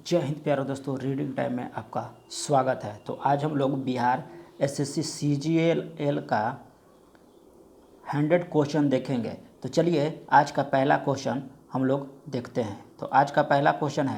जय हिंद प्यारे दोस्तों, रीडिंग टाइम में आपका स्वागत है। तो आज हम लोग बिहार एसएससी सीजीएल का 100 क्वेश्चन देखेंगे। तो चलिए आज का पहला क्वेश्चन हम लोग देखते हैं। तो आज का पहला क्वेश्चन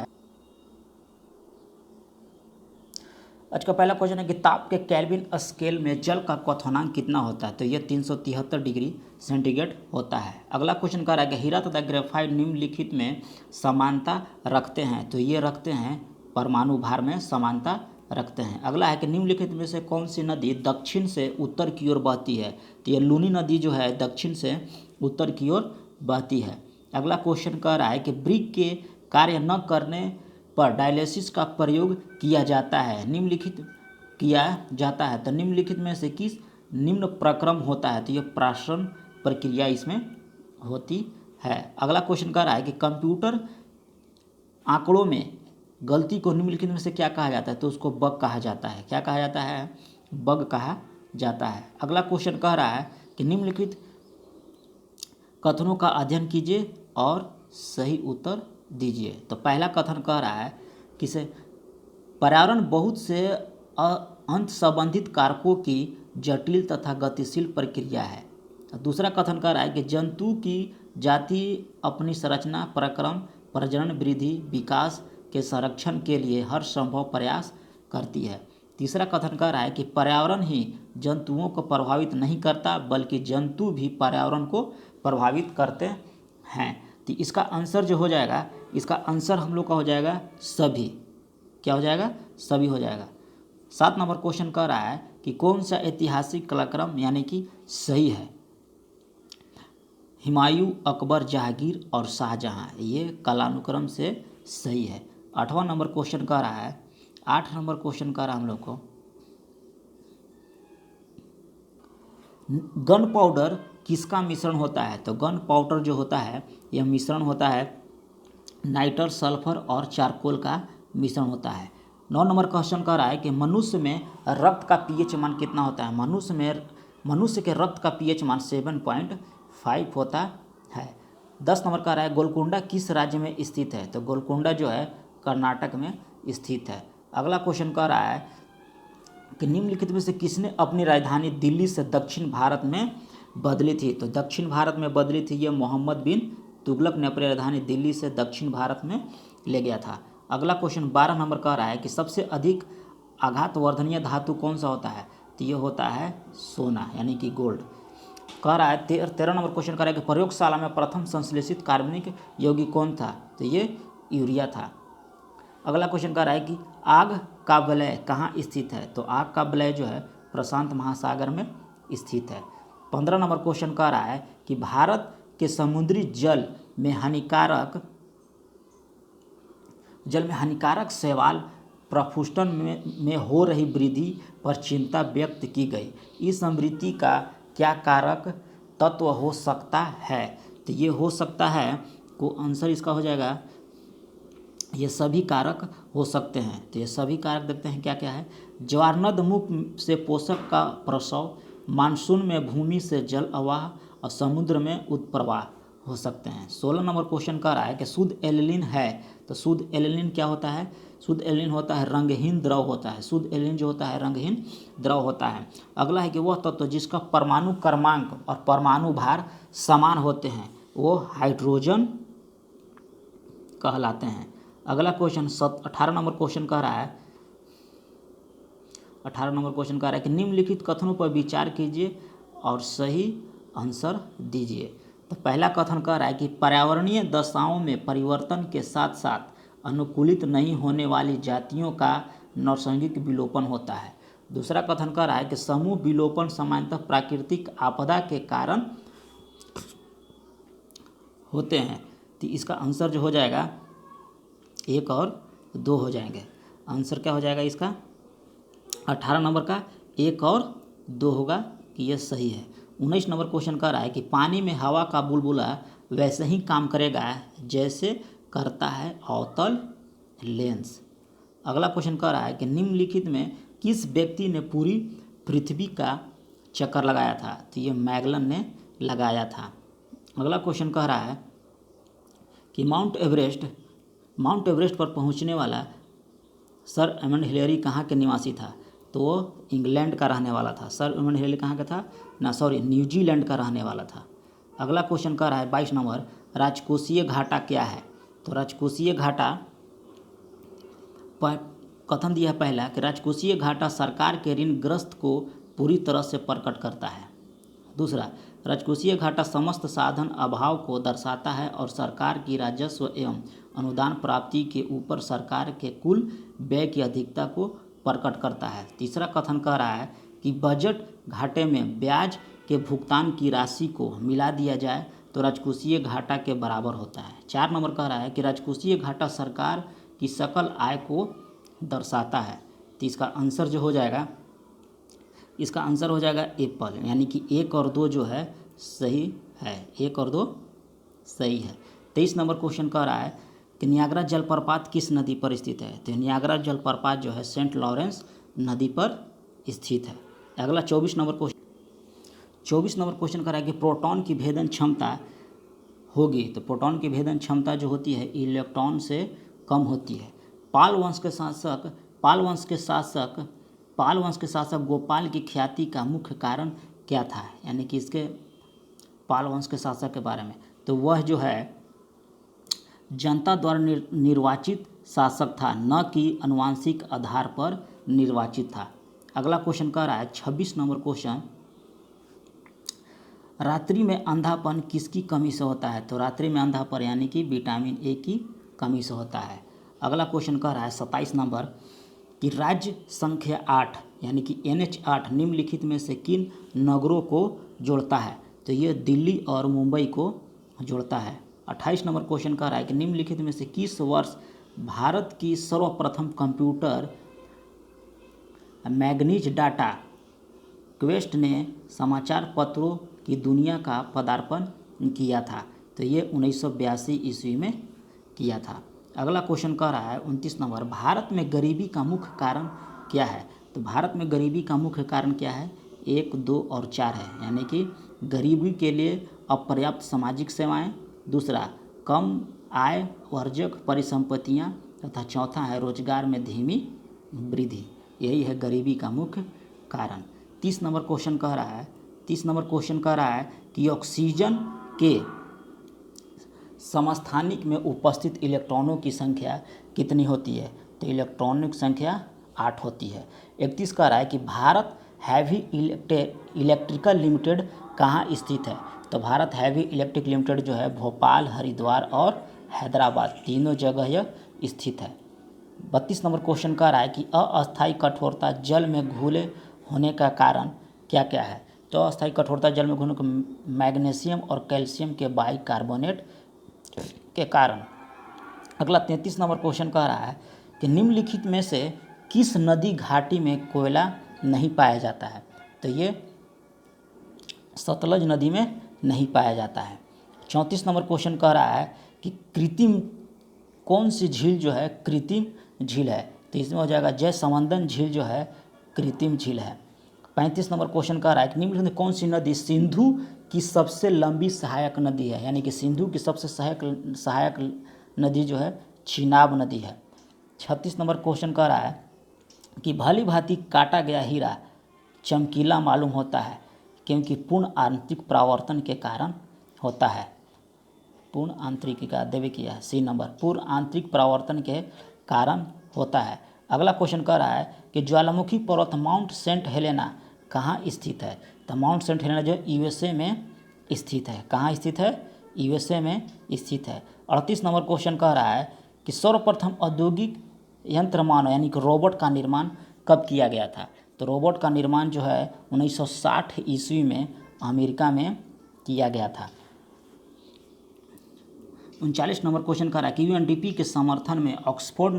है कि ताप के केल्विन स्केल में जल का क्वथनांक कितना होता है। तो ये 373 डिग्री सेंटीग्रेड होता है। अगला क्वेश्चन कह रहा है कि हीरा तथा ग्रेफाइट निम्नलिखित में समानता रखते हैं। तो ये रखते हैं, परमाणु भार में समानता रखते हैं। अगला है कि निम्नलिखित में से कौन सी नदी दक्षिण से उत्तर की ओर बहती है। तो ये लूनी नदी जो है दक्षिण से उत्तर की ओर बहती है। अगला क्वेश्चन कह रहा है कि ब्रिक के कार्य न करने पर डायलिसिस का प्रयोग किया जाता है। तो निम्नलिखित में से किस निम्न प्रक्रम होता है। तो यह प्राशन प्रक्रिया इसमें होती है। अगला क्वेश्चन कह रहा है कि कंप्यूटर आंकड़ों में गलती को निम्नलिखित में से क्या कहा जाता है। तो उसको बग कहा जाता है। क्या कहा जाता है? बग कहा जाता है। अगला क्वेश्चन कह रहा है कि निम्नलिखित कथनों का अध्ययन कीजिए और सही उत्तर दीजिए। तो पहला कथन कह रहा है कि पर्यावरण बहुत से अंत संबंधित कारकों की जटिल तथा गतिशील प्रक्रिया है। दूसरा कथन कह रहा है कि जंतु की जाति अपनी संरचना, पराक्रम, प्रजनन, वृद्धि, विकास के संरक्षण के लिए हर संभव प्रयास करती है। तीसरा कथन कह रहा है कि पर्यावरण ही जंतुओं को प्रभावित नहीं करता बल्कि जंतु भी पर्यावरण को प्रभावित करते हैं। तो इसका आंसर जो हो जाएगा, इसका आंसर हम लोग का हो जाएगा सभी। क्या हो जाएगा? सभी हो जाएगा। 7 नंबर क्वेश्चन कह रहा है कि कौन सा ऐतिहासिक कालक्रम यानी कि सही है। हुमायूं, अकबर, जहांगीर और शाहजहां, ये कालानुक्रम से सही है। 8वां नंबर क्वेश्चन कह रहा है, 8 नंबर क्वेश्चन कह रहा है हम लोग को गन पाउडर किसका मिश्रण होता है। तो गन पाउडर जो होता है यह मिश्रण होता है नाइट्रस, सल्फर और चारकोल का मिश्रण होता है। 9 नंबर क्वेश्चन कह रहा है कि मनुष्य में रक्त का पीएच मान कितना होता है। मनुष्य के रक्त का पीएच मान 7.5 होता है। 10 नंबर कह रहा है गोलकुंडा किस राज्य में स्थित है। तो गोलकुंडा जो है कर्नाटक में स्थित है। अगला क्वेश्चन कह रहा है कि निम्नलिखित में से किसने अपनी राजधानी दिल्ली से दक्षिण भारत में बदली थी। तो दक्षिण भारत में बदली थी ये मोहम्मद बिन तुगलक ने अपनी राजधानी दिल्ली से दक्षिण भारत में ले गया था। अगला क्वेश्चन 12 नंबर कह रहा है कि सबसे अधिक आघातवर्धनीय धातु कौन सा होता है। तो ये होता है सोना यानी कि गोल्ड। कह रहा है 13 नंबर क्वेश्चन कह रहा है कि प्रयोगशाला में प्रथम संश्लेषित कार्बनिक यौगिक कौन था। तो ये यूरिया था। अगला क्वेश्चन कह रहा है कि आग का वलय कहाँ स्थित है। तो आग का वलय जो है प्रशांत महासागर में स्थित है। 15 नंबर क्वेश्चन कह रहा है कि भारत के समुद्री जल में हानिकारक शैवाल प्रफुष्टन में हो रही वृद्धि पर चिंता व्यक्त की गई। इस वृद्धि का क्या कारक तत्व हो सकता है। तो ये हो सकता है को आंसर इसका हो जाएगा ये सभी कारक हो सकते हैं। तो ये सभी कारक देखते हैं क्या क्या है। ज्वारनद मुख से पोषक का प्रसव, मानसून में भूमि से जल अवाह और समुद्र में उत्प्रवाह हो सकते हैं। 16 नंबर क्वेश्चन कह रहा है कि शुद्ध एल्लीन है। तो शुद्ध एल्लीन क्या होता है। शुद्ध एल्लीन होता है रंगहीन द्रव होता है। शुद्ध एल्लीन जो होता है रंगहीन द्रव होता है। अगला है कि वह तत्व जिसका परमाणु क्रमांक और परमाणु भार समान होते हैं वो हाइड्रोजन कहलाते हैं। अगला क्वेश्चन 18 नंबर क्वेश्चन कह रहा है 18 नंबर क्वेश्चन कह रहा है कि निम्नलिखित कथनों पर विचार कीजिए और सही आंसर दीजिए। तो पहला कथन कह रहा है कि पर्यावरणीय दशाओं में परिवर्तन के साथ साथ अनुकूलित नहीं होने वाली जातियों का नैसर्गिक विलोपन होता है। दूसरा कथन कह रहा है कि समूह विलोपन सामान्यतः प्राकृतिक आपदा के कारण होते हैं। तो इसका आंसर जो हो जाएगा 1 और 2 हो जाएंगे। आंसर क्या हो जाएगा इसका 18 नंबर का 1 और 2 होगा कि यह सही है। 19 नंबर क्वेश्चन कह रहा है कि पानी में हवा का बुलबुला वैसे ही काम करेगा जैसे करता है अवतल लेंस। अगला क्वेश्चन कह रहा है कि निम्नलिखित में किस व्यक्ति ने पूरी पृथ्वी का चक्कर लगाया था। तो ये मैगलन ने लगाया था। अगला क्वेश्चन कह रहा है कि माउंट एवरेस्ट माउंट एवरेस्ट पर पहुंचने वाला सर एडमंड हिलेरी कहाँ के निवासी था? तो वो इंग्लैंड का रहने वाला था। सर एडमंड हिलेरी कहाँ का था? न्यूजीलैंड का रहने वाला था। अगला क्वेश्चन कह रहा है 22 नंबर, राजकोषीय घाटा क्या है? तो राजकोषीय घाटा पर कथन दिया है पहला कि राजकोषीय घाटा सरकार के ऋणग्रस्त को पूरी तरह से प्रकट करता है। दूसरा, राजकोषीय घाटा समस्त साधन अभाव को दर्शाता है और सरकार की राजस्व एवं अनुदान प्राप्ति के ऊपर सरकार के कुल व्यय की अधिकता को प्रकट करता है। तीसरा कथन कह रहा है कि बजट घाटे में ब्याज के भुगतान की राशि को मिला दिया जाए तो राजकोषीय घाटा के बराबर होता है। 4 नंबर कह रहा है कि राजकोषीय घाटा सरकार की सकल आय को दर्शाता है। तो इसका आंसर जो हो जाएगा, इसका आंसर हो जाएगा एप्पल, यानी कि 1 और 2 जो है सही है। 1 और 2 सही है। 23 नंबर क्वेश्चन कह रहा है कि नियाग्रा जलप्रपात किस नदी पर स्थित है? तो नियाग्रा जलप्रपात जो है सेंट लॉरेंस नदी पर स्थित है। अगला 24 नंबर क्वेश्चन कह रहा है कि प्रोटॉन की भेदन क्षमता होगी। तो प्रोटॉन की भेदन क्षमता जो होती है इलेक्ट्रॉन से कम होती है। पाल वंश के शासक गोपाल की ख्याति का मुख्य कारण क्या था? यानी कि इसके पाल वंश के शासक के बारे में, तो वह जो है जनता द्वारा निर्वाचित शासक था, न कि आनुवंशिक आधार पर निर्वाचित था। अगला क्वेश्चन कह रहा है 26 नंबर क्वेश्चन, रात्रि में अंधापन किसकी कमी से होता है? तो रात्रि में अंधापन यानी कि विटामिन ए की कमी से होता है। अगला क्वेश्चन कह रहा है 27 नंबर कि राज्य संख्या 8 यानी कि NH8 निम्नलिखित में से किन नगरों को जोड़ता है? तो ये दिल्ली और मुंबई को जोड़ता है। 28 नंबर क्वेश्चन कह रहा है कि निम्नलिखित में से किस वर्ष भारत की सर्वप्रथम कंप्यूटर मैग्नीज डाटा क्वेस्ट ने समाचार पत्रों की दुनिया का पदार्पण किया था? तो ये 1982 ईस्वी में किया था। अगला क्वेश्चन कह रहा है 29 नंबर, भारत में गरीबी का मुख्य कारण क्या है? तो भारत में गरीबी का मुख्य कारण क्या है? 1, 2 और 4 है, यानी कि गरीबी के लिए अपर्याप्त सामाजिक सेवाएं, दूसरा कम आय वर्जक परिसंपत्तियां, तथा चौथा है रोजगार में धीमी वृद्धि। यही है गरीबी का मुख्य कारण। 30 नंबर क्वेश्चन कह रहा है कि ऑक्सीजन के समस्थानिक में उपस्थित इलेक्ट्रॉनों की संख्या कितनी होती है? तो इलेक्ट्रॉनों की संख्या 8 होती है। 31 कह रहा है कि भारत हैवी इलेक्ट्रिकल लिमिटेड कहाँ स्थित है? तो भारत हैवी इलेक्ट्रिक लिमिटेड जो है भोपाल, हरिद्वार और हैदराबाद तीनों जगह यह स्थित है। 32 नंबर क्वेश्चन कह रहा है कि अस्थायी कठोरता जल में घुले होने का कारण क्या क्या है? तो अस्थायी कठोरता जल में घुलने को मैग्नीशियम और कैल्शियम के बाइकार्बोनेट के कारण। अगला 33 नंबर क्वेश्चन कह रहा है कि निम्नलिखित में से किस नदी घाटी में कोयला नहीं पाया जाता है? तो ये सतलज नदी में नहीं पाया जाता है। 34 नंबर क्वेश्चन कह रहा है कि कृत्रिम कौन सी झील जो है कृत्रिम झील है? तो इसमें हो जाएगा जयसमंदन झील जो है कृत्रिम झील है। 35 नंबर क्वेश्चन कह रहा है कि निम्नलिखित में कौन सी नदी सिंधु की सबसे लंबी सहायक नदी है? यानी कि सिंधु की सबसे सहायक नदी जो है चिनाब नदी है। 36 नंबर क्वेश्चन कह रहा है कि भली भांति काटा गया हीरा चमकीला मालूम होता है क्योंकि पूर्ण आंतरिक परावर्तन के कारण होता है। पूर्ण आंतरिक का देवे किया सी नंबर, पूर्ण आंतरिक परावर्तन के कारण होता है। अगला क्वेश्चन कह रहा है कि ज्वालामुखी पर्वत माउंट सेंट हेलेना कहाँ स्थित है? तो माउंट सेंट हेलेना जो USA में स्थित है। कहाँ स्थित है? USA में स्थित है। 38 नंबर क्वेश्चन कह रहा है कि सर्वप्रथम औद्योगिक यंत्र मानव यानी कि रोबोट का निर्माण कब किया गया था? तो रोबोट का निर्माण जो है 1960 ईस्वी में अमेरिका में किया गया था। 39 नंबर क्वेश्चन कह रहा है कि UNDP के समर्थन में ऑक्सफोर्ड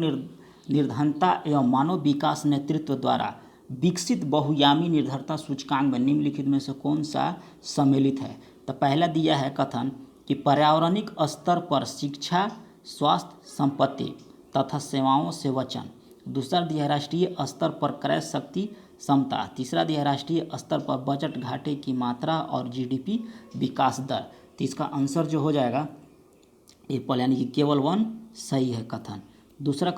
निर्धनता एवं मानव विकास नेतृत्व द्वारा विकसित बहुयामी निर्धरता सूचकांक में निम्नलिखित में से कौन सा सम्मिलित है? तो पहला दिया है कथन कि पर्यावरणिक स्तर पर शिक्षा, स्वास्थ्य, संपत्ति तथा सेवाओं से वचन। दूसरा दिया है राष्ट्रीय स्तर पर क्रय शक्ति क्षमता। तीसरा दिया है राष्ट्रीय स्तर पर बजट घाटे की मात्रा और GDP विकास दर। तो इसका आंसर जो हो जाएगा एप्पल, यानी कि केवल 1 सही है कथन। दूसरा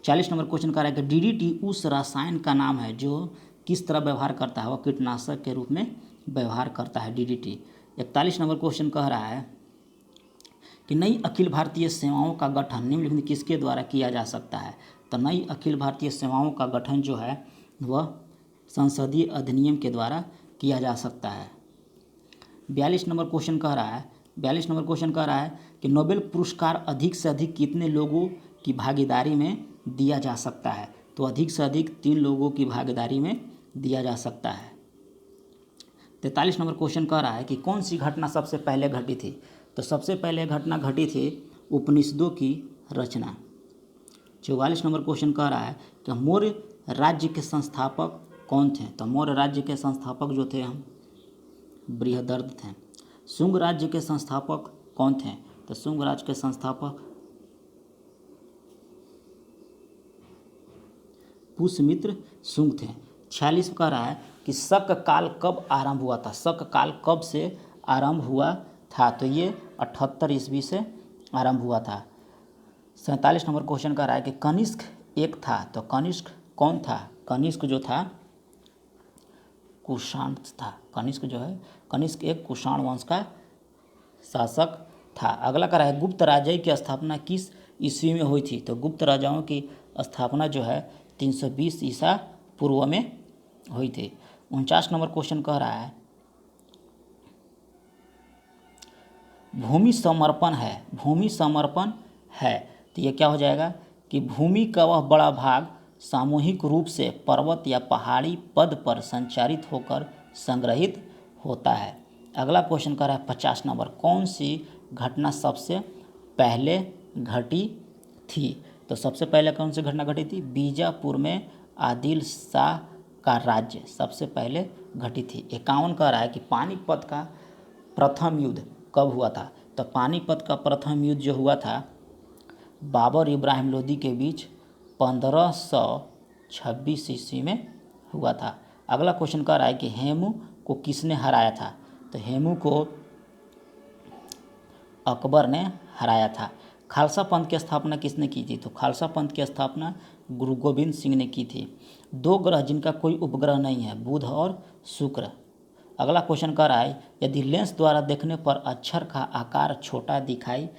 40 नंबर क्वेश्चन कह रहा है कि डीडीटी उस रसायन का नाम है जो किस तरह व्यवहार करता है, वह कीटनाशक के रूप में व्यवहार करता है डीडीटी। 41 नंबर क्वेश्चन कह रहा है कि नई अखिल भारतीय सेवाओं का गठन निम्नलिखित में किसके द्वारा किया जा सकता है। तो नई अखिल भारतीय सेवाओं का गठन जो है वह संसदीय अधिनियम के द्वारा किया जा सकता है। 42 नंबर क्वेश्चन कह रहा है 42 नंबर क्वेश्चन कह रहा है कि नोबेल पुरस्कार अधिक से अधिक कितने लोगों की भागीदारी में दिया जा सकता है। तो अधिक से अधिक 3 लोगों की भागीदारी में दिया जा सकता है। 43 नंबर क्वेश्चन कह रहा है कि कौन सी घटना सबसे पहले घटी थी। तो सबसे पहले घटना घटी थी उपनिषदों की रचना। 44 नंबर क्वेश्चन कह रहा है कि मौर्य राज्य के संस्थापक कौन थे। तो मौर्य राज्य के संस्थापक जो थे हम बृहदर्थ थे। शुंग राज्य के संस्थापक कौन थे। तो शुंग राज्य के संस्थापक पुष्यमित्र शुंग थे। 46 कह रहा है कि शक काल कब आरंभ हुआ था। शक काल कब से आरंभ हुआ था। तो ये 78 ईस्वी से आरंभ हुआ था। 47 नंबर क्वेश्चन कह रहा है कि कनिष्क एक था। तो कनिष्क कौन था। कनिष्क जो था कुषाण था। कनिष्क जो है कनिष्क एक कुषाण वंश का शासक था। अगला कह रहा है गुप्त राज्य की स्थापना किस ईस्वी में हुई थी। तो गुप्त राजाओं की स्थापना जो है 320 ईसा पूर्व में हुई थी। 49 नंबर क्वेश्चन कह रहा है भूमि समर्पण है। भूमि समर्पण है तो ये क्या हो जाएगा कि भूमि का वह बड़ा भाग सामूहिक रूप से पर्वत या पहाड़ी पद पर संचारित होकर संग्रहित होता है। अगला क्वेश्चन कर रहा है 50 नंबर कौन सी घटना सबसे पहले घटी थी। तो सबसे पहले कौन सी घटना घटी थी। बीजापुर में आदिल शाह का राज्य सबसे पहले घटी थी। 51 कह रहा है कि पानीपत का प्रथम युद्ध कब हुआ था। तो पानीपत का प्रथम युद्ध जो हुआ था बाबर इब्राहिम लोदी के बीच 1526 ईस्वी में हुआ था। अगला क्वेश्चन कह रहा है कि हेमू को किसने हराया था। तो हेमू को अकबर ने हराया था। खालसा पंथ की स्थापना किसने की थी। तो खालसा पंथ की स्थापना गुरु गोविंद सिंह ने की थी। 2 ग्रह जिनका कोई उपग्रह नहीं है बुध और शुक्र। अगला क्वेश्चन कह रहा है यदि लेंस द्वारा देखने पर अक्षर का आकार छोटा दिखाई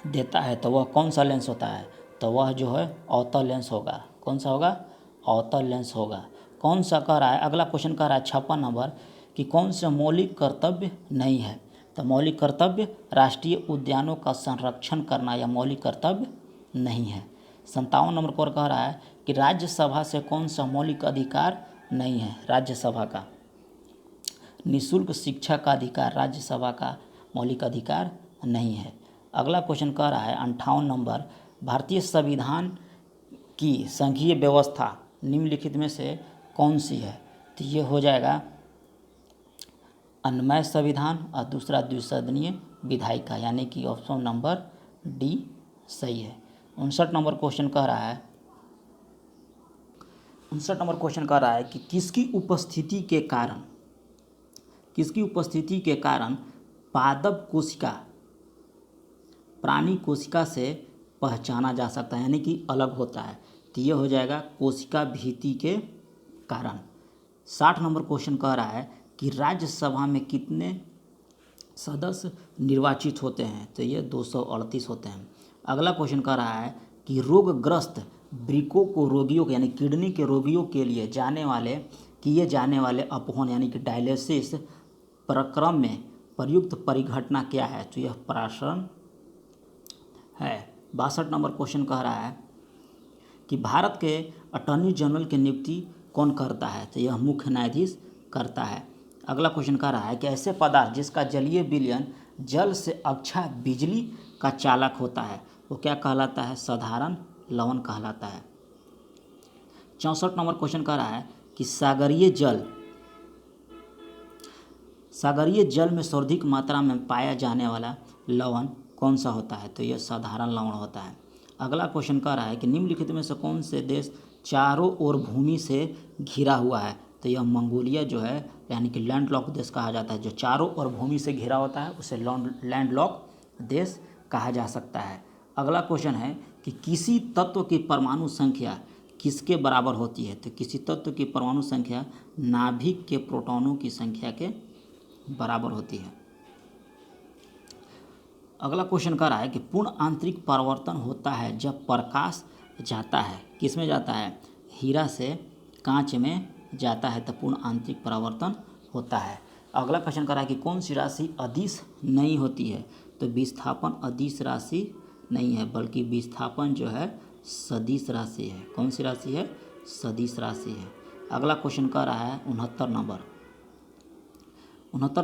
देता है तो वह कौन सा लेंस होता है। तो वह जो है अवतल लेंस होगा। कौन सा होगा अवतल लेंस होगा। कौन सा कह रहा है अगला क्वेश्चन कह रहा है 56 नंबर कि कौन सा मौलिक कर्तव्य नहीं है। तो मौलिक कर्तव्य राष्ट्रीय उद्यानों का संरक्षण करना या मौलिक कर्तव्य नहीं है। 57 नंबर पर कह रहा है कि राज्यसभा से कौन सा मौलिक अधिकार नहीं है। राज्यसभा का निःशुल्क शिक्षा का अधिकार राज्यसभा का मौलिक अधिकार नहीं है। अगला क्वेश्चन कह रहा है 58 नंबर भारतीय संविधान की संघीय व्यवस्था निम्नलिखित में से कौन सी है। तो ये हो जाएगा अन्वय संविधान और दूसरा द्विसदनीय विधायिका यानी कि ऑप्शन नंबर डी सही है। 59 नंबर क्वेश्चन कह रहा है 59 नंबर क्वेश्चन कह रहा है कि किसकी उपस्थिति के कारण पादप कोशिका प्राणी कोशिका से पहचाना जा सकता है यानी कि अलग होता है। तो ये हो जाएगा कोशिका भीति के कारण। 60 नंबर क्वेश्चन कह रहा है कि राज्यसभा में कितने सदस्य निर्वाचित होते हैं। तो ये 238 होते हैं। अगला क्वेश्चन कह रहा है कि रोगग्रस्त वृक्कों को रोगियों यानी किडनी के रोगियों के लिए किए जाने वाले अपहरण यानी कि डायलिसिस प्रक्रम में प्रयुक्त परिघटना क्या है। तो यह प्राशन है। 62 नंबर क्वेश्चन कह रहा है कि भारत के अटॉर्नी जनरल की नियुक्ति कौन करता है। तो यह मुख्य न्यायाधीश करता है। अगला क्वेश्चन कह रहा है कि ऐसे पदार्थ जिसका जलीय विलयन जल से अक्षय बिजली का चालक होता है वो क्या कहलाता है। साधारण लवण कहलाता है। 64 नंबर क्वेश्चन कह रहा है कि सागरीय जल में सर्वाधिक मात्रा में पाया जाने वाला लवण कौन सा होता है। तो यह साधारण लवण होता है। अगला क्वेश्चन कह रहा है कि निम्नलिखित में से कौन से देश चारों ओर भूमि से घिरा हुआ है। तो यह मंगोलिया जो है यानी कि लैंडलॉक देश कहा जाता है। जो चारों ओर भूमि से घिरा होता है उसे लैंडलॉक देश कहा जा सकता है। अगला क्वेश्चन है कि किसी तत्व की परमाणु संख्या किसके बराबर होती है? तो किसी तत्व की परमाणु संख्या नाभिक के प्रोटॉनों की संख्या के बराबर होती है। अगला क्वेश्चन कह रहा है कि पूर्ण आंतरिक परावर्तन होता है जब प्रकाश जाता है, किस में जाता है? हीरा से कांच में जाता है तो पूर्ण आंतरिक परावर्तन होता है। अगला क्वेश्चन कह रहा है कि कौन सी राशि अदिश नहीं होती है? तो विस्थापन अदिश राशि नहीं है, बल्कि विस्थापन जो है सदिश राशि है। कौन सी राशि है? सदिश राशि है। अगला क्वेश्चन कह रहा है 69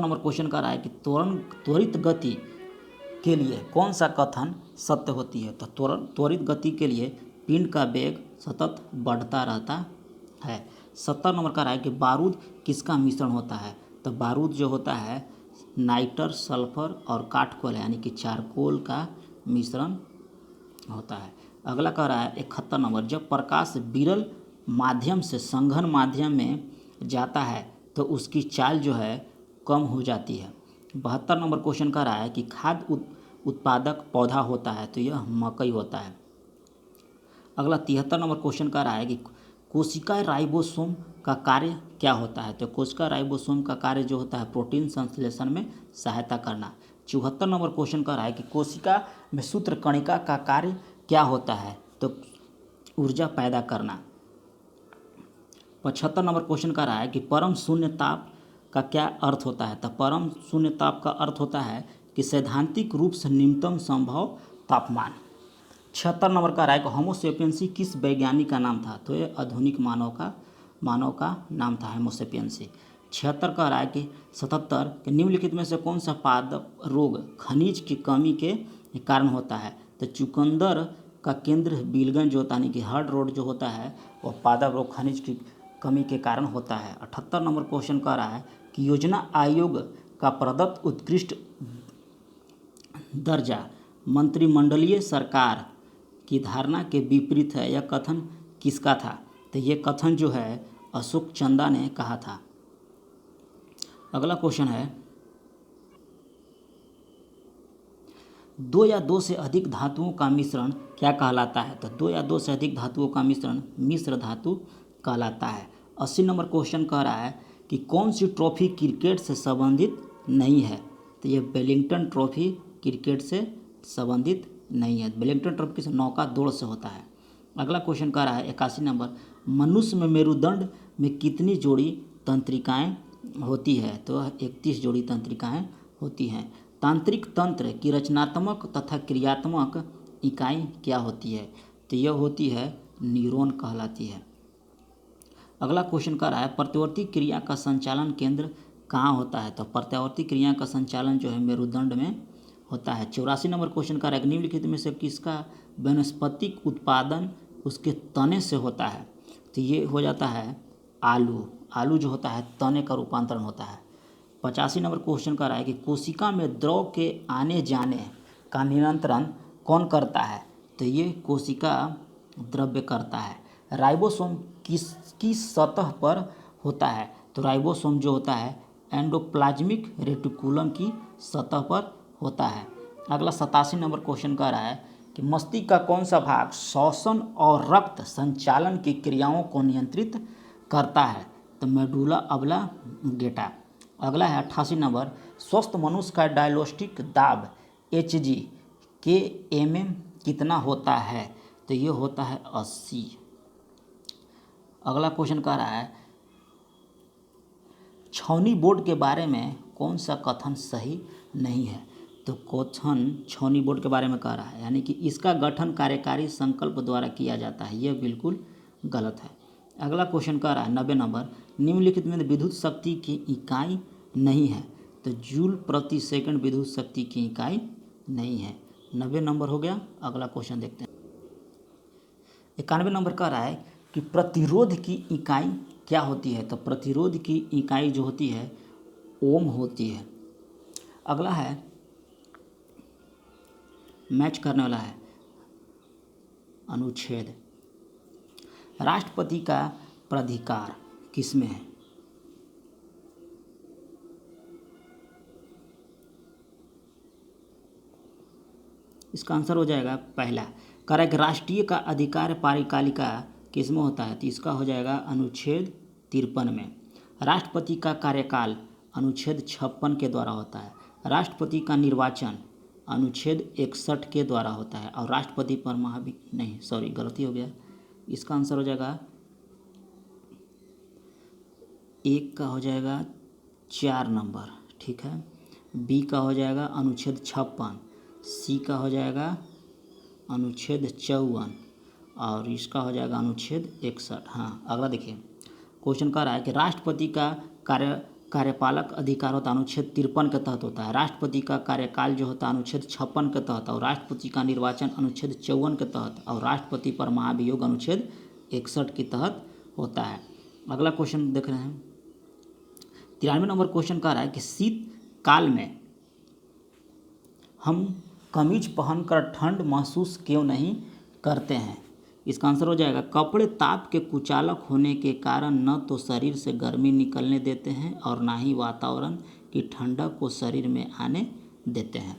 नंबर क्वेश्चन कह रहा है कि त्वरित गति के लिए कौन सा कथन सत्य होती है? तो त्वरित गति के लिए पिंड का वेग सतत बढ़ता रहता है। 70 नंबर का रहा है कि बारूद किसका मिश्रण होता है? तो बारूद जो होता है नाइटर, सल्फर और काठ कोयला यानी कि चारकोल का मिश्रण होता है। अगला कह रहा है 71 नंबर, जब प्रकाश विरल माध्यम से संघन माध्यम में जाता है तो उसकी चाल जो है कम हो जाती है। 72 नंबर क्वेश्चन कह रहा है कि खाद्य उत्पादक पौधा होता है तो यह मकई होता है। अगला 73 नंबर क्वेश्चन कह रहा है कि कोशिका राइबोसोम का कार्य क्या होता है? तो कोशिका राइबोसोम का कार्य जो होता है प्रोटीन संश्लेषण में सहायता करना। 74 नंबर क्वेश्चन कह रहा है कि कोशिका में सूत्रकणिका का कार्य क्या होता है? तो ऊर्जा पैदा करना। 75 नंबर क्वेश्चन कह रहा है कि परम शून्य ताप का क्या अर्थ होता है? तो परम शून्य ताप का अर्थ होता है कि सैद्धांतिक रूप से न्यूनतम संभव तापमान। 76 नंबर का है कि होमोसेपियंसी किस वैज्ञानिक का नाम था? तो ये आधुनिक मानव का नाम था होमोसेपियंसी। 76 कह रहा है कि 77 कि निम्नलिखित में से कौन सा पादप रोग खनिज की कमी के कारण होता है? तो चुकंदर का केंद्र बिलगंज जो होता है यानी कि हार्ड रोड जो होता है वह पादप रोग खनिज की कमी के कारण होता है। 78 नंबर क्वेश्चन कह रहा है कि योजना आयोग का प्रदत्त उत्कृष्ट दर्जा मंत्रिमंडलीय सरकार की धारणा के विपरीत है, यह कथन किसका था? तो ये कथन जो है अशोक चंदा ने कहा था। अगला क्वेश्चन है दो या दो से अधिक धातुओं का मिश्रण क्या कहलाता है? तो दो या दो से अधिक धातुओं का मिश्रण मिश्र धातु कहलाता है। 80 नंबर क्वेश्चन कह रहा है कि कौन सी ट्रॉफी क्रिकेट से संबंधित नहीं है? तो ये वेलिंगटन ट्रॉफी क्रिकेट से संबंधित नहीं है। वेलिंगटन ट्रॉफी किस नौका दौड़ से होता है। अगला क्वेश्चन कह रहा है 81 नंबर, मनुष्य में मेरुदंड में कितनी जोड़ी तंत्रिकाएं होती है? तो 31 जोड़ी तंत्रिकाएं होती हैं। तांत्रिक तंत्र की रचनात्मक तथा क्रियात्मक इकाई क्या होती है? तो यह होती है न्यूरॉन कहलाती है। अगला क्वेश्चन कह रहा है प्रत्यावर्ती क्रिया का संचालन केंद्र कहाँ होता है? तो प्रत्यावर्ती क्रिया का संचालन जो है मेरुदंड में होता है। 84 नंबर क्वेश्चन कह रहा है निम्नलिखित में से किसका वनस्पतिक उत्पादन उसके तने से होता है? तो ये हो जाता है आलू जो होता है तने का रूपांतरण होता है। 85 नंबर क्वेश्चन कह रहा है कि कोशिका में द्रव के आने जाने का नियंत्रण कौन करता है? तो ये कोशिका द्रव्य करता है। राइबोसोम किसकी सतह पर होता है? तो राइबोसोम जो होता है एंडोप्लाज्मिक रेटिकुलम की सतह पर होता है। अगला 87 नंबर क्वेश्चन कह रहा है कि मस्तिष्क का कौन सा भाग श्वसन और रक्त संचालन की क्रियाओं को नियंत्रित करता है? तो मेडुला ऑब्लांगेटा। अगला है 88 नंबर, स्वस्थ मनुष्य का डायस्टोलिक दाब Hg के mm कितना होता है? तो ये होता है 80। अगला क्वेश्चन कह रहा है छौनी बोर्ड के बारे में कौन सा कथन सही नहीं है? तो कथन छौनी बोर्ड के बारे में कह रहा है यानी कि इसका गठन कार्यकारी संकल्प द्वारा किया जाता है, यह बिल्कुल गलत है। अगला क्वेश्चन कह रहा है 90 नंबर, निम्नलिखित में विद्युत शक्ति की इकाई नहीं है? तो जूल प्रति सेकंड विद्युत शक्ति की इकाई नहीं है। 90 नंबर हो गया। अगला क्वेश्चन देखते हैं 91 नंबर कह रहा है कि प्रतिरोध की इकाई क्या होती है? तो प्रतिरोध की इकाई जो होती है ओम होती है। अगला है मैच करने वाला है अनुच्छेद, राष्ट्रपति का प्राधिकार किसमें है? इसका आंसर हो जाएगा पहला। कह रहा है कि राष्ट्रीय का अधिकार कार्यपालिका किसमें होता है, तो इसका हो जाएगा अनुच्छेद 53 में। राष्ट्रपति का कार्यकाल अनुच्छेद 56 के द्वारा होता है। राष्ट्रपति का निर्वाचन अनुच्छेद 61 के द्वारा होता है। और राष्ट्रपति पर नहीं सॉरी गलती हो गया, इसका आंसर हो जाएगा एक का हो जाएगा 4 नंबर, ठीक है। बी का हो जाएगा अनुच्छेद 56, सी का हो जाएगा अनुच्छेद 54 और इसका हो जाएगा अनुच्छेद 61। हाँ, अगला देखिए क्वेश्चन कह रहा है कि राष्ट्रपति का कार्यपालक अधिकार होता है अनुच्छेद 53 के तहत होता है। राष्ट्रपति का कार्यकाल जो होता है अनुच्छेद 56 के तहत, और राष्ट्रपति का निर्वाचन अनुच्छेद 54 के तहत, और राष्ट्रपति पर महाभियोग अनुच्छेद 61 के तहत होता है। अगला क्वेश्चन देख रहे हैं 93 नंबर क्वेश्चन कह रहा है कि शीतकाल में हम कमीज पहनकर ठंड महसूस क्यों नहीं करते हैं। इसका आंसर हो जाएगा कपड़े ताप के कुचालक होने के कारण न तो शरीर से गर्मी निकलने देते हैं और ना ही वातावरण की ठंडक को शरीर में आने देते हैं।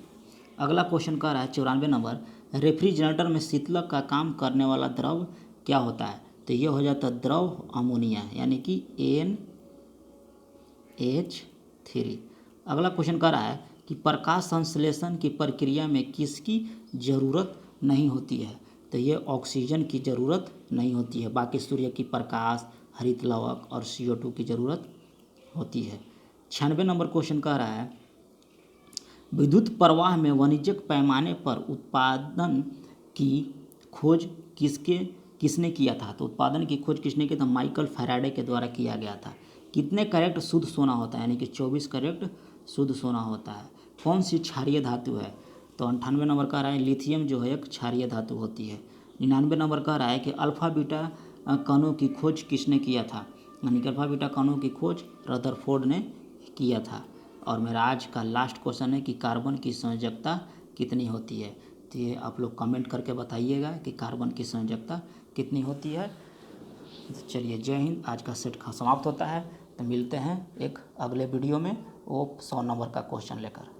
अगला क्वेश्चन कह रहा है 94 नंबर, रेफ्रिजरेटर में शीतलक का काम करने वाला द्रव क्या होता है, तो ये हो जाता है द्रव अमोनिया यानी कि NH3। अगला क्वेश्चन कह रहा है कि प्रकाश संश्लेषण की प्रक्रिया में किसकी ज़रूरत नहीं होती है, तो ये ऑक्सीजन की ज़रूरत नहीं होती है, बाकी सूर्य की प्रकाश, हरित लवक और CO2 की ज़रूरत होती है। 96 नंबर क्वेश्चन कह रहा है विद्युत प्रवाह में वाणिज्यिक पैमाने पर उत्पादन की खोज किसने किया था, तो उत्पादन की खोज किसने की था, माइकल फैराडे के द्वारा किया गया था। कितने कैरेट शुद्ध सोना होता है, यानी कि 24 कैरेट शुद्ध सोना होता है। कौन सी क्षारीय धातु है, तो 98 नंबर कह रहा है लिथियम जो है एक क्षारीय धातु होती है। 99 नंबर कह रहा है कि अल्फा बीटा कणों की खोज किसने किया था, यानी कि अल्फा बीटा कणों की खोज रदरफोर्ड ने किया था। और मेरा आज का लास्ट क्वेश्चन है कि कार्बन की संयोजकता कितनी होती है, तो ये आप लोग कमेंट करके बताइएगा कि कार्बन की संयोजकता कितनी होती है। तो चलिए जय हिंद, आज का सेट समाप्त होता है। तो मिलते हैं एक अगले वीडियो में वो 100 नंबर का क्वेश्चन लेकर।